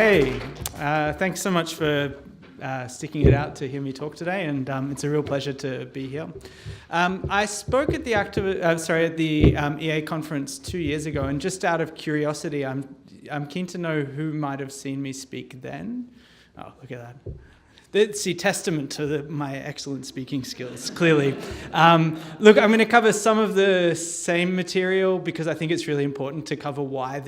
Hey, thanks so much for sticking it out to hear me talk today, and it's a real pleasure to be here. I spoke at the EA conference 2 years ago, and just out of curiosity, I'm keen to know who might have seen me speak then. Oh, look at that. It's a testament to my excellent speaking skills, clearly. Look, I'm going to cover some of the same material because I think it's really important to cover why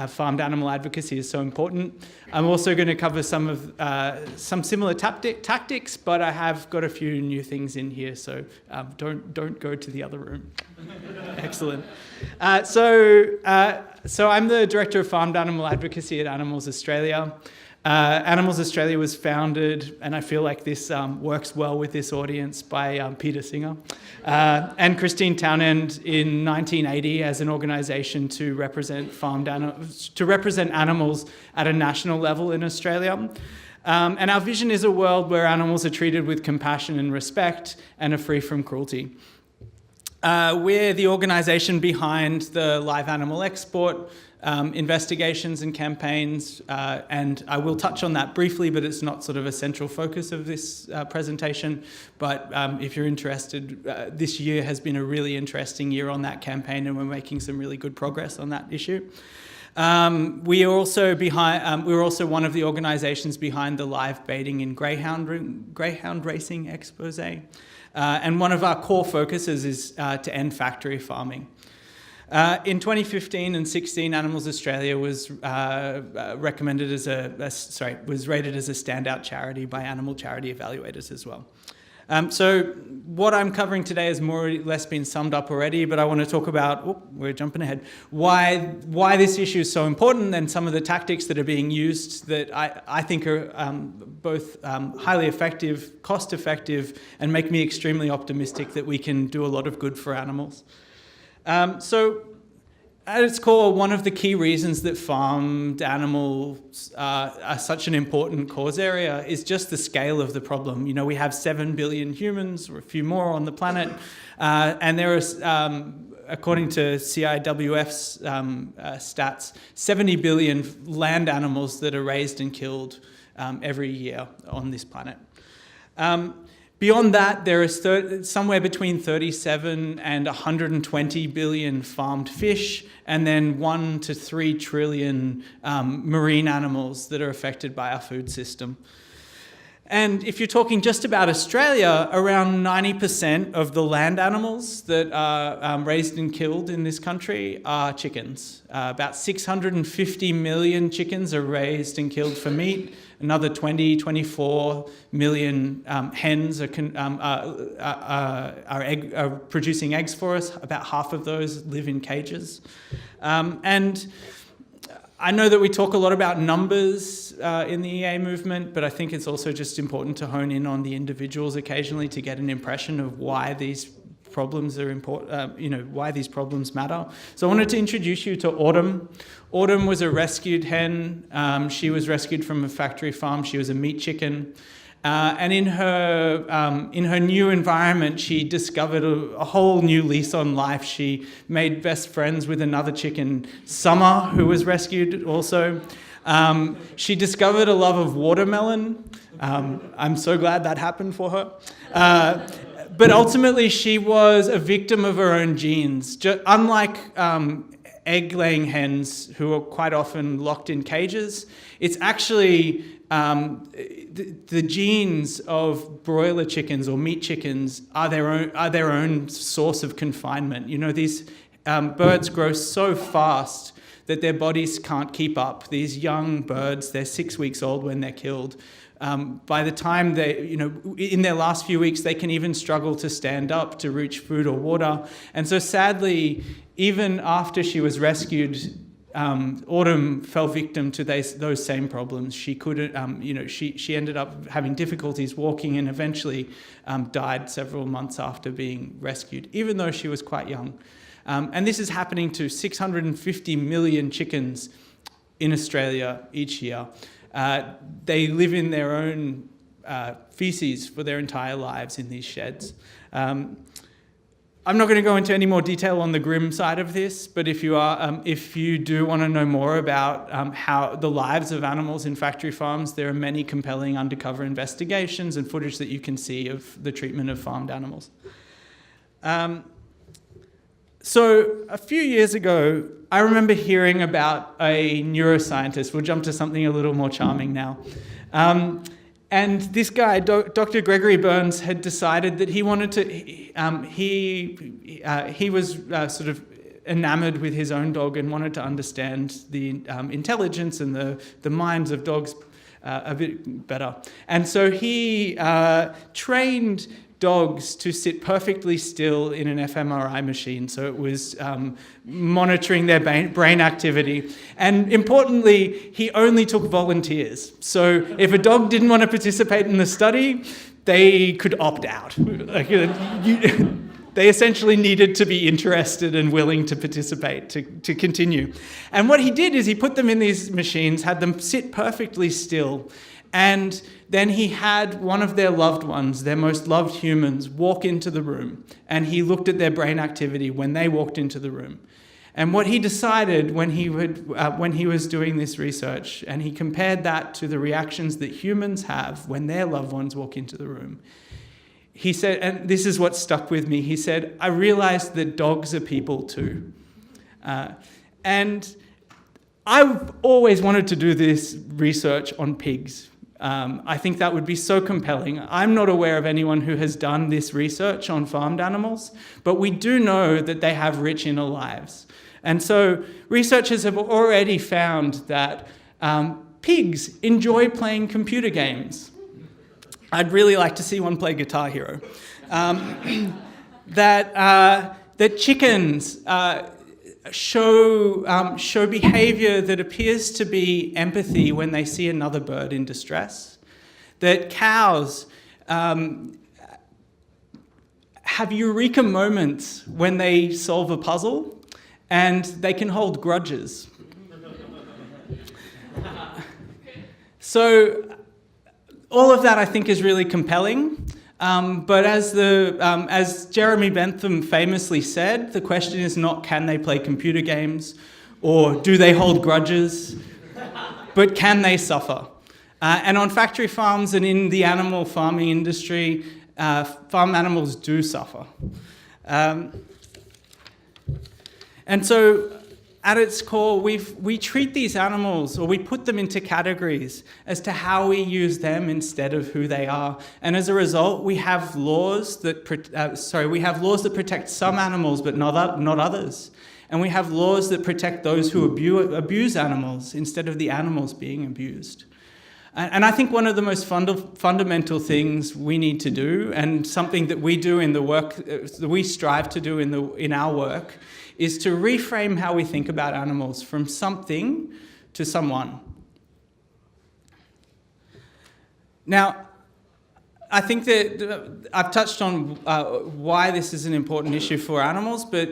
farmed animal advocacy is so important. I'm also going to cover some similar tactics, but I have got a few new things in here, so don't go to the other room. Excellent. So I'm the director of farmed animal advocacy at Animals Australia. Animals Australia was founded, and I feel like this works well with this audience, by Peter Singer and Christine Townend in 1980 as an organisation to represent animals at a national level in Australia. And our vision is a world where animals are treated with compassion and respect and are free from cruelty. We're the organisation behind the live animal export investigations and campaigns, and I will touch on that briefly, but it's not sort of a central focus of this presentation. But if you're interested, this year has been a really interesting year on that campaign, and we're making some really good progress on that issue. We're also one of the organisations behind the live baiting in greyhound racing expose. And one of our core focuses is to end factory farming. In 2015 and 16, Animals Australia was rated as a standout charity by animal charity evaluators as well. So what I'm covering today has more or less been summed up already, but I want to talk about, we're jumping ahead, why this issue is so important, and some of the tactics that are being used that I think are both highly effective, cost effective, and make me extremely optimistic that we can do a lot of good for animals. So at its core, one of the key reasons that farmed animals are such an important cause area is just the scale of the problem. You know, we have 7 billion humans, or a few more on the planet, and there are, according to CIWF's stats, 70 billion land animals that are raised and killed every year on this planet. Beyond that, there is somewhere between 37 and 120 billion farmed fish, and then 1 to 3 trillion marine animals that are affected by our food system. And if you're talking just about Australia, around 90% of the land animals that are raised and killed in this country are chickens. About 650 million chickens are raised and killed for meat. Another 24 million hens are producing eggs for us. About half of those live in cages. And I know that we talk a lot about numbers in the EA movement, but I think it's also just important to hone in on the individuals occasionally to get an impression of why these problems are important, why these problems matter. So I wanted to introduce you to Autumn. Autumn was a rescued hen. She was rescued from a factory farm. She was a meat chicken. And in her new environment, she discovered a whole new lease on life. She made best friends with another chicken, Summer, who was rescued also. She discovered a love of watermelon. I'm so glad that happened for her. But ultimately, she was a victim of her own genes. Unlike egg-laying hens, who are quite often locked in cages, it's actually the genes of broiler chickens or meat chickens are their own source of confinement. You know, these birds grow so fast that their bodies can't keep up. These young birds, they're 6 weeks old when they're killed. By the time in their last few weeks, they can even struggle to stand up to reach food or water. And so sadly, even after she was rescued, Autumn fell victim to those same problems. She couldn't, she ended up having difficulties walking and eventually died several months after being rescued, even though she was quite young. And this is happening to 650 million chickens in Australia each year. They live in their own feces for their entire lives in these sheds. I'm not going to go into any more detail on the grim side of this, but if you do want to know more about how the lives of animals in factory farms, there are many compelling undercover investigations and footage that you can see of the treatment of farmed animals. So a few years ago, I remember hearing about a neuroscientist. We'll jump to something a little more charming now. And this guy, Dr. Gregory Burns, had decided that he wanted to. He was sort of enamored with his own dog and wanted to understand the intelligence and the minds of dogs a bit better. And so he trained dogs to sit perfectly still in an fMRI machine. So it was monitoring their brain activity. And importantly, he only took volunteers. So if a dog didn't want to participate in the study, they could opt out. They essentially needed to be interested and willing to participate to continue. And what he did is he put them in these machines, had them sit perfectly still, and then he had one of their loved ones, their most loved humans, walk into the room, and he looked at their brain activity when they walked into the room. And what he decided when he was doing this research, and he compared that to the reactions that humans have when their loved ones walk into the room, he said, and this is what stuck with me, he said, I realized that dogs are people too. And I've always wanted to do this research on pigs. I think that would be so compelling. I'm not aware of anyone who has done this research on farmed animals, but we do know that they have rich inner lives. And so researchers have already found that pigs enjoy playing computer games. I'd really like to see one play Guitar Hero. That chickens show behavior that appears to be empathy when they see another bird in distress. That cows have eureka moments when they solve a puzzle, and they can hold grudges. So all of that I think is really compelling. But as Jeremy Bentham famously said, the question is not can they play computer games or do they hold grudges, but can they suffer? And on factory farms and in the animal farming industry, farm animals do suffer. And so at its core, we treat these animals, or we put them into categories as to how we use them instead of who they are. And as a result, we have laws that protect some animals but not others. And we have laws that protect those who abuse animals instead of the animals being abused. And I think one of the most fundamental things we need to do, and something that we do in the work that we strive to do in our work, is to reframe how we think about animals from something to someone. Now, I think that I've touched on why this is an important issue for animals, but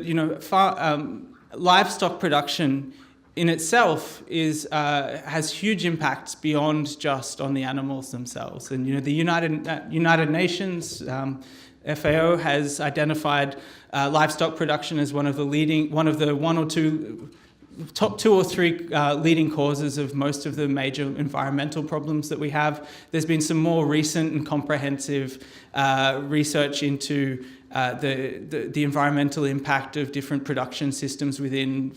livestock production in itself has huge impacts beyond just on the animals themselves. And the United Nations FAO has identified livestock production as one of the top two or three leading causes of most of the major environmental problems that we have. There's been some more recent and comprehensive research into the environmental impact of different production systems within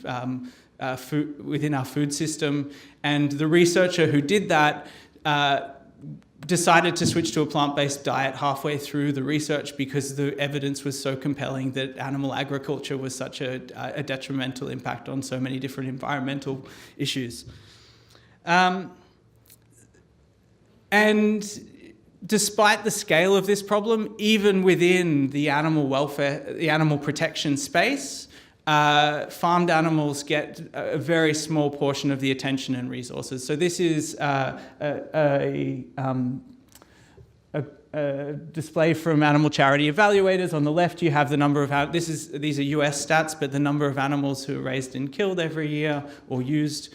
our food system, and the researcher who did that decided to switch to a plant-based diet halfway through the research because the evidence was so compelling that animal agriculture was such a detrimental impact on so many different environmental issues. And despite the scale of this problem, even within the animal welfare, the animal protection space, farmed animals get a very small portion of the attention and resources. So this is a display from animal charity evaluators. On the left, you have the number of these are US stats, but the number of animals who are raised and killed every year or used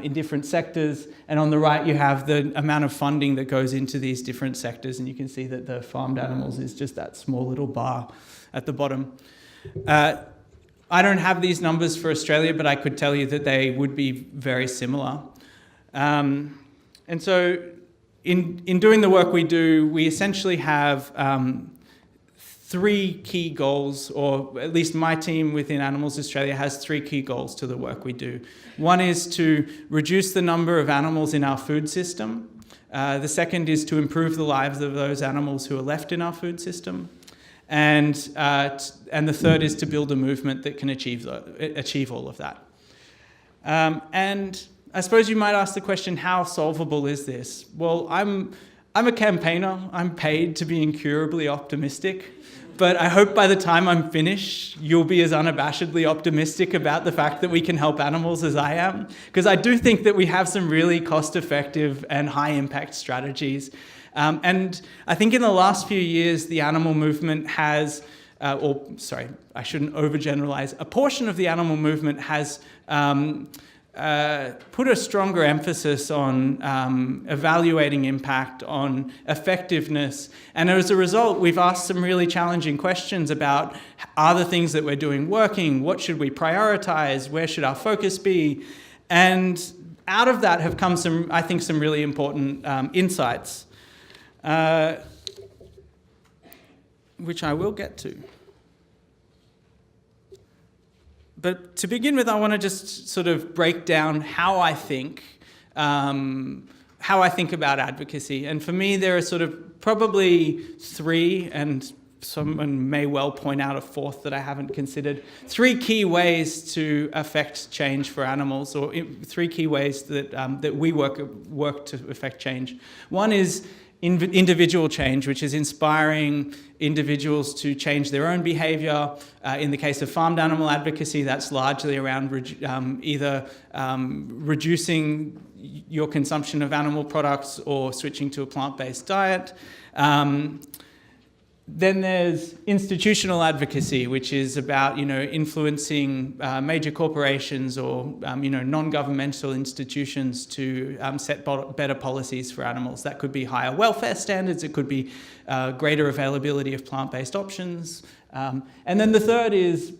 in different sectors. And on the right, you have the amount of funding that goes into these different sectors. And you can see that the farmed animals is just that small little bar at the bottom. I don't have these numbers for Australia, but I could tell you that they would be very similar. And so in doing the work we do, we essentially have 3 key goals, or at least my team within Animals Australia has 3 key goals to the work we do. One is to reduce the number of animals in our food system. The second is to improve the lives of those animals who are left in our food system. And the third is to build a movement that can achieve all of that. And I suppose you might ask the question, how solvable is this? Well, I'm a campaigner. I'm paid to be incurably optimistic. But I hope by the time I'm finished, you'll be as unabashedly optimistic about the fact that we can help animals as I am. Because I do think that we have some really cost-effective and high-impact strategies. And I think in the last few years, the animal movement has, I shouldn't overgeneralize, a portion of the animal movement has put a stronger emphasis on evaluating impact, on effectiveness. And as a result, we've asked some really challenging questions about, are the things that we're doing working? What should we prioritize? Where should our focus be? And out of that have come some really important insights, which I will get to. But to begin with, I want to just sort of break down how I think about advocacy. And for me, there are sort of probably 3, and someone may well point out a 4th that I haven't considered, 3 key ways to affect change for animals, or 3 key ways that we work to affect change. One is individual change, which is inspiring individuals to change their own behaviour. In the case of farmed animal advocacy, that's largely around either reducing your consumption of animal products or switching to a plant-based diet. Then there's institutional advocacy, which is about influencing major corporations or non-governmental institutions to set better policies for animals. That could be higher welfare standards. It could be greater availability of plant-based options. And then the third is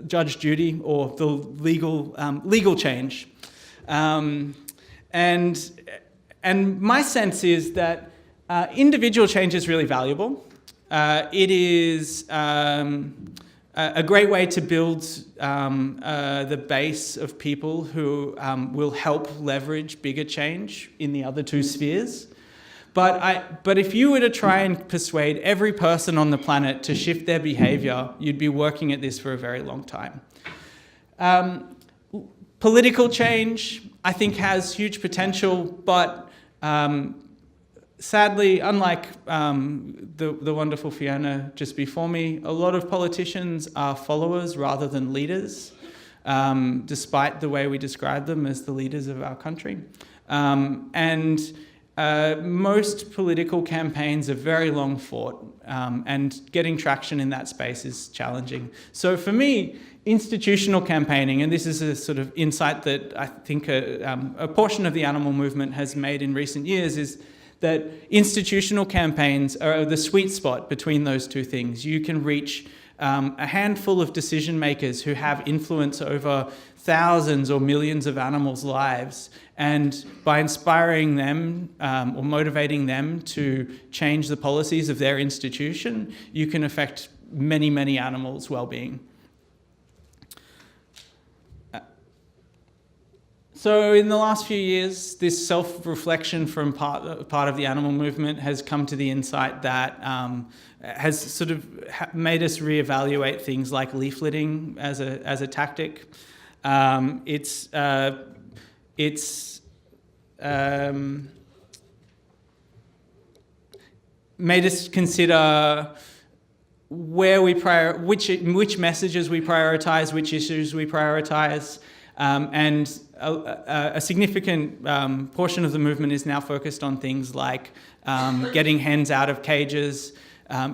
judge duty, or the legal change. And my sense is that individual change is really valuable. It is a great way to build the base of people who will help leverage bigger change in the other 2 spheres. But if you were to try and persuade every person on the planet to shift their behaviour, you'd be working at this for a very long time. Political change, I think, has huge potential, but sadly, unlike the wonderful Fiona just before me, a lot of politicians are followers rather than leaders, despite the way we describe them as the leaders of our country. And most political campaigns are very long fought, and getting traction in that space is challenging. So for me, institutional campaigning, and this is a sort of insight that I think a portion of the animal movement has made in recent years, is that institutional campaigns are the sweet spot between those 2 things. You can reach a handful of decision makers who have influence over thousands or millions of animals' lives, and by inspiring them or motivating them to change the policies of their institution, you can affect many, many animals' well-being. So in the last few years, this self-reflection from part of the animal movement has come to the insight that has sort of made us reevaluate things like leafleting as a tactic. It's made us consider which messages we prioritize, which issues we prioritize, and a significant portion of the movement is now focused on things like getting hens out of cages,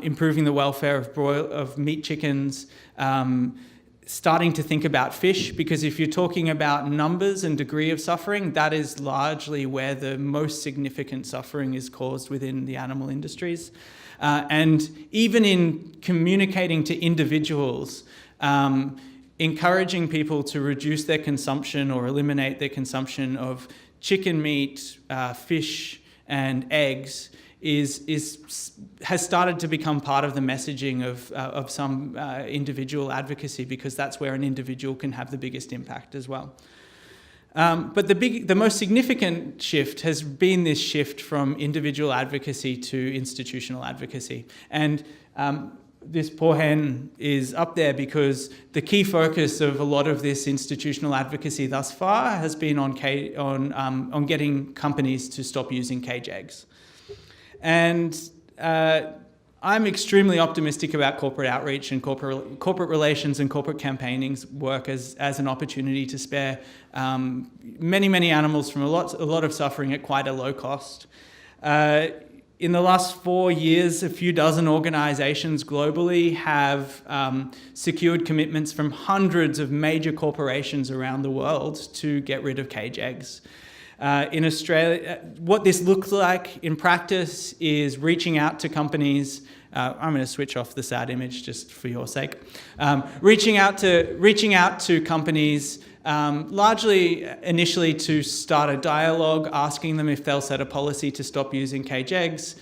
improving the welfare of meat chickens, starting to think about fish, because if you're talking about numbers and degree of suffering, that is largely where the most significant suffering is caused within the animal industries. And even in communicating to individuals, encouraging people to reduce their consumption or eliminate their consumption of chicken meat, fish, and eggs has started to become part of the messaging of some individual advocacy, because that's where an individual can have the biggest impact as well. But the most significant shift has been this shift from individual advocacy to institutional advocacy. And this poor hen is up there because the key focus of a lot of this institutional advocacy thus far has been on getting companies to stop using cage eggs. And I'm extremely optimistic about corporate outreach and corporate relations and corporate campaigning's work as an opportunity to spare many animals from a lot of suffering at quite a low cost. In the last 4 years, a few dozen organisations globally have secured commitments from hundreds of major corporations around the world to get rid of cage eggs. In Australia, what this looks like in practice is reaching out to companies. I'm going to switch off the sad image just for your sake. Reaching out to companies, largely initially to start a dialogue, asking them if they'll set a policy to stop using cage eggs,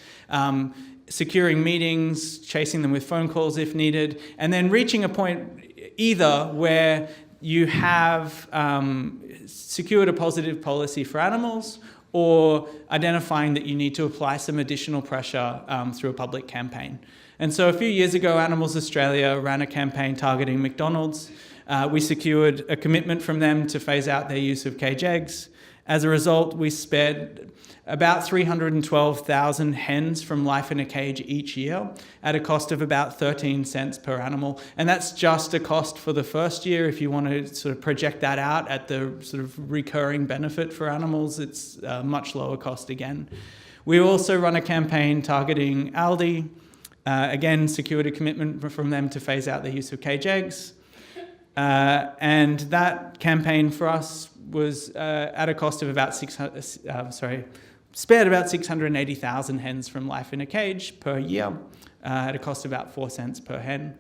securing meetings, chasing them with phone calls if needed, and then reaching a point either where you have secured a positive policy for animals, or identifying that you need to apply some additional pressure through a public campaign. And so a few years ago, Animals Australia ran a campaign targeting McDonald's. We secured a commitment from them to phase out their use of cage eggs. As a result, we spared about 312,000 hens from life in a cage each year at a cost of about 13 cents per animal. And that's just a cost for the first year. If you want to sort of project that out at the sort of recurring benefit for animals, it's a much lower cost again. We also run a campaign targeting Aldi. Again, secured a commitment from them to phase out the use of cage eggs. And that campaign for us was at a cost of about spared about 680,000 hens from life in a cage per year at a cost of about 4 cents per hen.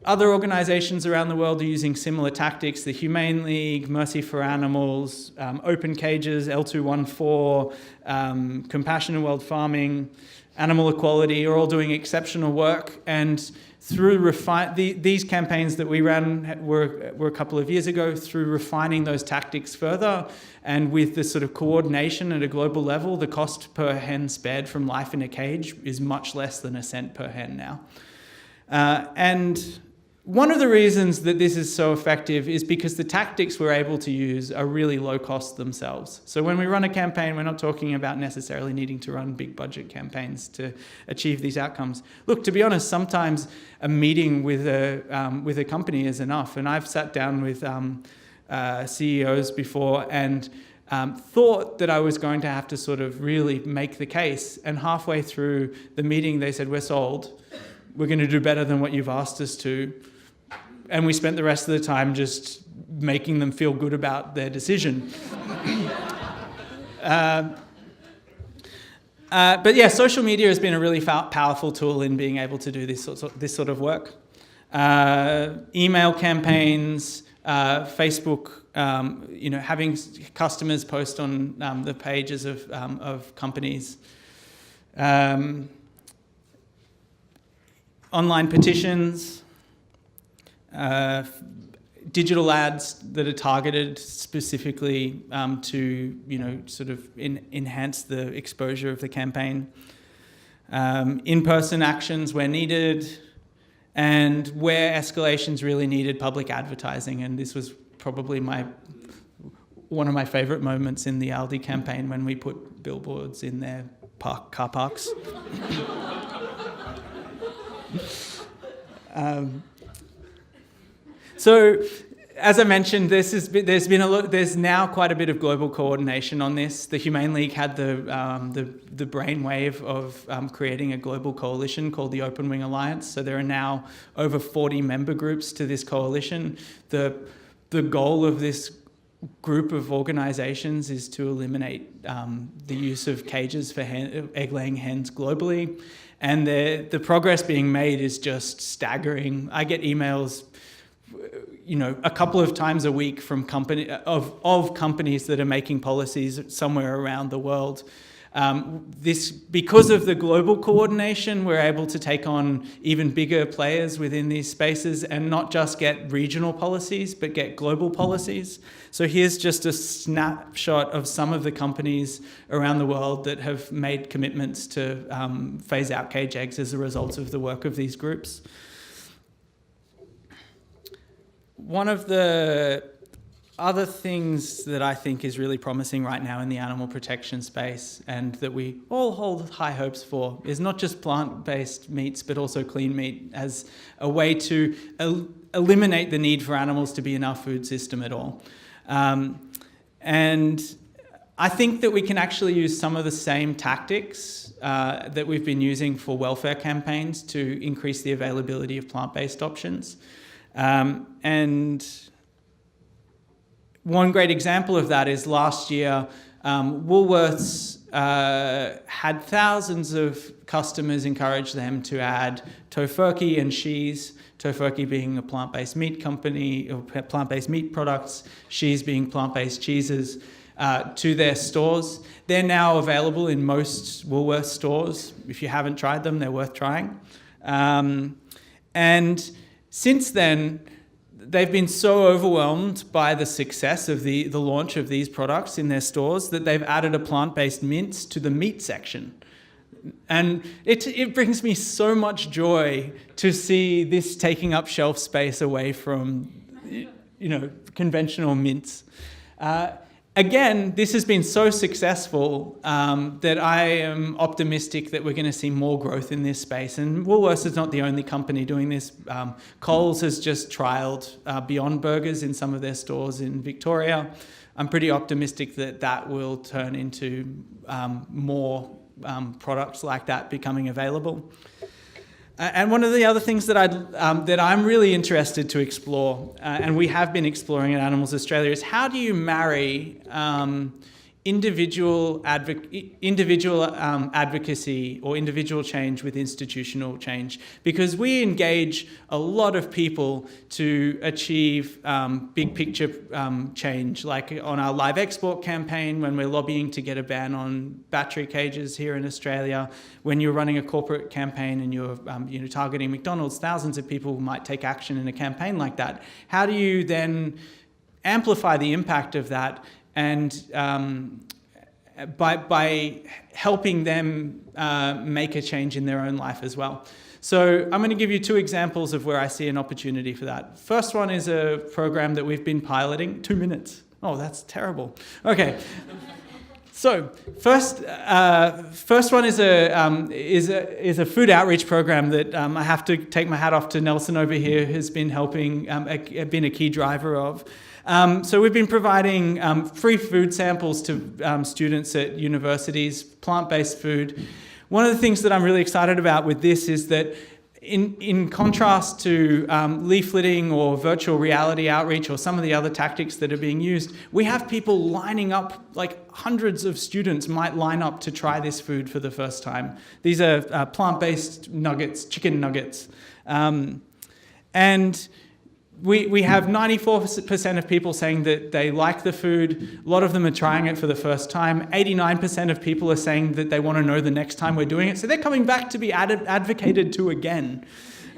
Other organisations around the world are using similar tactics. The Humane League, Mercy for Animals, Open Cages, L214, Compassion in World Farming, Animal Equality are all doing exceptional work. And through these campaigns that we ran were a couple of years ago, through refining those tactics further, and with this sort of coordination at a global level, the cost per hen spared from life in a cage is much less than 1 cent per hen now. And one of the reasons that this is so effective is because the tactics we're able to use are really low cost themselves. So when we run a campaign, we're not talking about necessarily needing to run big budget campaigns to achieve these outcomes. Look, to be honest, sometimes a meeting with a company is enough. And I've sat down with CEOs before and thought that I was going to have to sort of really make the case. And halfway through the meeting, they said, "We're sold. We're going to do better than what you've asked us to." And we spent the rest of the time just making them feel good about their decision. But yeah, social media has been a really powerful tool in being able to do this sort of work. Email campaigns, Facebook, having customers post on the pages of companies. Online petitions. Digital ads that are targeted specifically to, sort of enhance the exposure of the campaign. In-person actions where needed, and where escalation's really needed, public advertising. And this was probably one of my favourite moments in the Aldi campaign, when we put billboards in their car parks. So as I mentioned, there's now quite a bit of global coordination on this. The Humane League had the brainwave of creating a global coalition called the Open Wing Alliance. So there are now over 40 member groups to this coalition. The goal of this group of organizations is to eliminate the use of cages for egg-laying hens globally. And the progress being made is just staggering. I get emails, a couple of times a week from companies that are making policies somewhere around the world. Because of the global coordination, we're able to take on even bigger players within these spaces and not just get regional policies, but get global policies. So here's just a snapshot of some of the companies around the world that have made commitments to phase out cage eggs as a result of the work of these groups. One of the other things that I think is really promising right now in the animal protection space, and that we all hold high hopes for, is not just plant-based meats, but also clean meat as a way to eliminate the need for animals to be in our food system at all. And I think that we can actually use some of the same tactics that we've been using for welfare campaigns to increase the availability of plant-based options. And one great example of that is last year, Woolworths had thousands of customers encourage them to add tofurkey and cheese, tofurkey being a plant-based meat company, or plant-based meat products, cheese being plant-based cheeses, to their stores. They're now available in most Woolworths stores. If you haven't tried them, they're worth trying. And since then, they've been so overwhelmed by the success of the launch of these products in their stores that they've added a plant-based mince to the meat section. And it brings me so much joy to see this taking up shelf space away from, conventional mince. Again, this has been so successful that I am optimistic that we're going to see more growth in this space. And Woolworths is not the only company doing this. Coles has just trialled Beyond Burgers in some of their stores in Victoria. I'm pretty optimistic that that will turn into more products like that becoming available. And one of the other things that I'm really interested to explore, and we have been exploring at Animals Australia, is how do you marry individual advocacy or individual change with institutional change? Because we engage a lot of people to achieve big picture change, like on our live export campaign, when we're lobbying to get a ban on battery cages here in Australia. When you're running a corporate campaign and you're targeting McDonald's, thousands of people might take action in a campaign like that. How do you then amplify the impact of that and by helping them make a change in their own life as well? So I'm going to give you two examples of where I see an opportunity for that. First one is a program that we've been piloting. 2 minutes. Oh, that's terrible. Okay. So first one is a food outreach program that I have to take my hat off to Nelson over here, who's been helping, been a key driver of. So we've been providing free food samples to students at universities, plant-based food. One of the things that I'm really excited about with this is that in contrast to leafleting or virtual reality outreach or some of the other tactics that are being used, we have people lining up, like hundreds of students might line up to try this food for the first time. These are plant-based nuggets, chicken nuggets. And we have 94% of people saying that they like the food. A lot of them are trying it for the first time. 89% of people are saying that they want to know the next time we're doing it. So they're coming back to be advocated to again.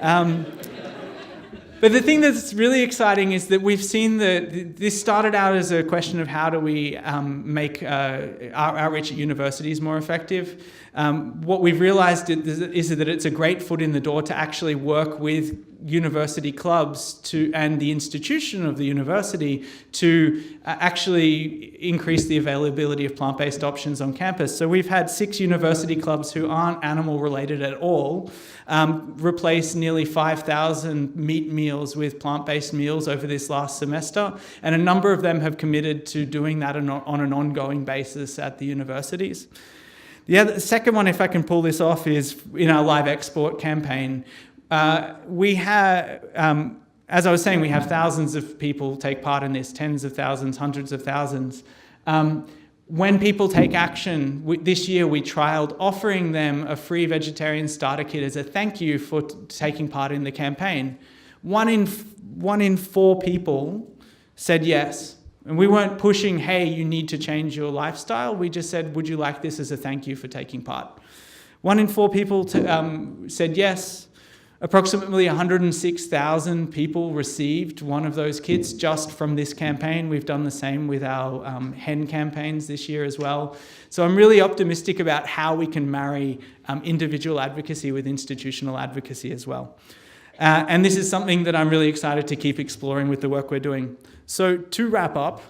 But the thing that's really exciting is that we've seen that this started out as a question of how do we make our outreach at universities more effective. What we've realized is that it's a great foot in the door to actually work with university clubs and the institution of the university to actually increase the availability of plant-based options on campus. So we've had 6 university clubs who aren't animal related at all replace nearly 5,000 meat meals with plant-based meals over this last semester, and a number of them have committed to doing that on an ongoing basis at the universities. The second one, if I can pull this off, is in our live export campaign. We have, as I was saying, we have thousands of people take part in this, tens of thousands, hundreds of thousands. When people take action, this year we trialled offering them a free vegetarian starter kit as a thank you for taking part in the campaign. One in 4 people said yes. And we weren't pushing, hey, you need to change your lifestyle. We just said, would you like this as a thank you for taking part? 1 in 4 people said yes. Approximately 106,000 people received one of those kits just from this campaign. We've done the same with our hen campaigns this year as well. So I'm really optimistic about how we can marry individual advocacy with institutional advocacy as well. And this is something that I'm really excited to keep exploring with the work we're doing. So to wrap up,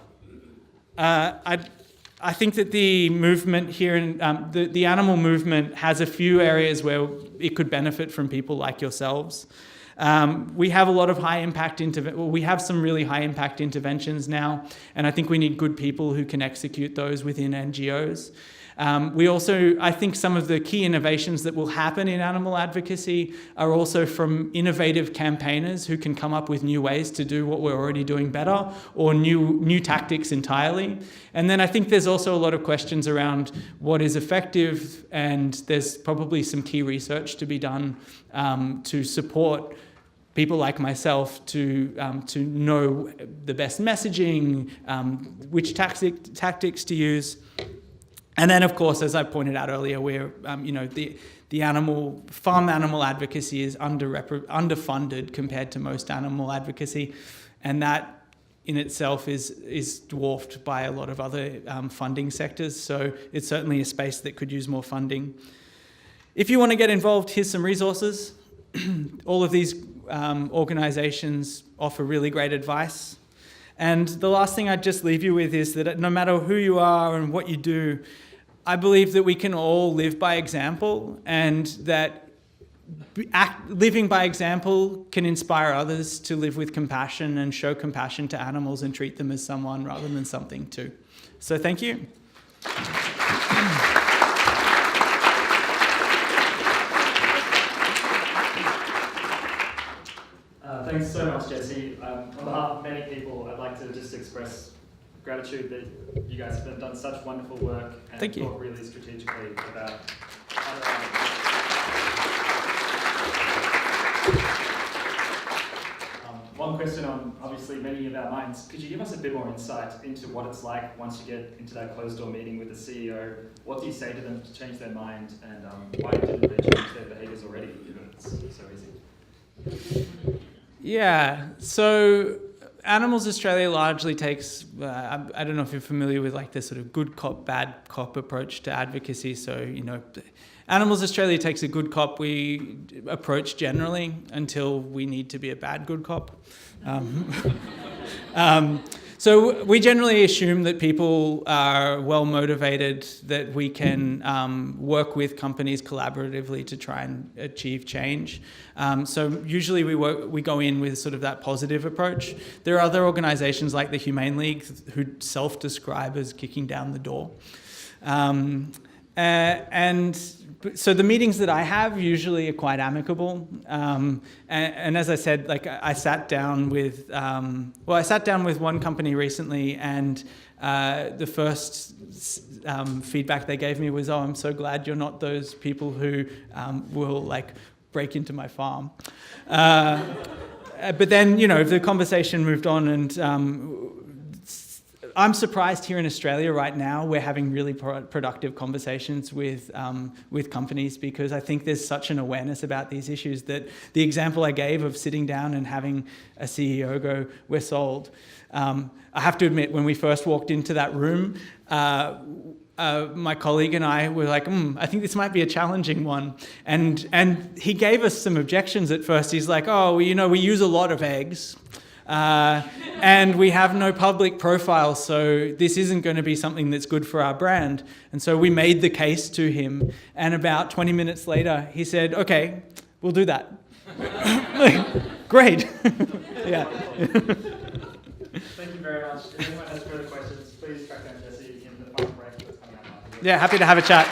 I think that the movement here, the animal movement, has a few areas where it could benefit from people like yourselves. We have a lot of we have some really high impact interventions now, and I think we need good people who can execute those within NGOs. I think some of the key innovations that will happen in animal advocacy are also from innovative campaigners who can come up with new ways to do what we're already doing better, or new tactics entirely. And then I think there's also a lot of questions around what is effective, and there's probably some key research to be done to support people like myself to know the best messaging, which tactics to use. And then, of course, as I pointed out earlier, the farm animal advocacy is underfunded compared to most animal advocacy, and that in itself is dwarfed by a lot of other funding sectors. So it's certainly a space that could use more funding. If you want to get involved, here's some resources. All of these organisations offer really great advice. And the last thing I'd just leave you with is that no matter who you are and what you do, I believe that we can all live by example, and that living by example can inspire others to live with compassion and show compassion to animals and treat them as someone rather than something too. So thank you. Thanks so much, Jesse. On behalf of many people, I'd like to just express gratitude that you guys have done such wonderful work and thought really strategically about one question on obviously many of our minds. Could you give us a bit more insight into what it's like once you get into that closed door meeting with the CEO? What do you say to them to change their mind, and why didn't they change their behaviours already, given it's so easy? Yeah, so Animals Australia largely takes, I don't know if you're familiar with like this sort of good cop, bad cop approach to advocacy. So, Animals Australia takes a good cop we approach generally until we need to be a bad good cop. So we generally assume that people are well motivated, that we can work with companies collaboratively to try and achieve change. So usually we go in with sort of that positive approach. There are other organisations like the Humane League who self-describe as kicking down the door. And so the meetings that I have usually are quite amicable. And as I said, like I sat down with one company recently, and the first feedback they gave me was, "Oh, I'm so glad you're not those people who will like break into my farm." But then, the conversation moved on, and I'm surprised here in Australia right now we're having really productive conversations with companies, because I think there's such an awareness about these issues that the example I gave of sitting down and having a CEO go, "We're sold." I have to admit, when we first walked into that room, my colleague and I were like, I think this might be a challenging one. And he gave us some objections at first. He's like, oh, well, we use a lot of eggs. And we have no public profile, so this isn't going to be something that's good for our brand. And so we made the case to him. And about 20 minutes later, he said, okay, we'll do that. Great. Yeah. Thank you very much. If anyone has further questions, please track down Jesse in the final break that's coming up after. Yeah, happy to have a chat.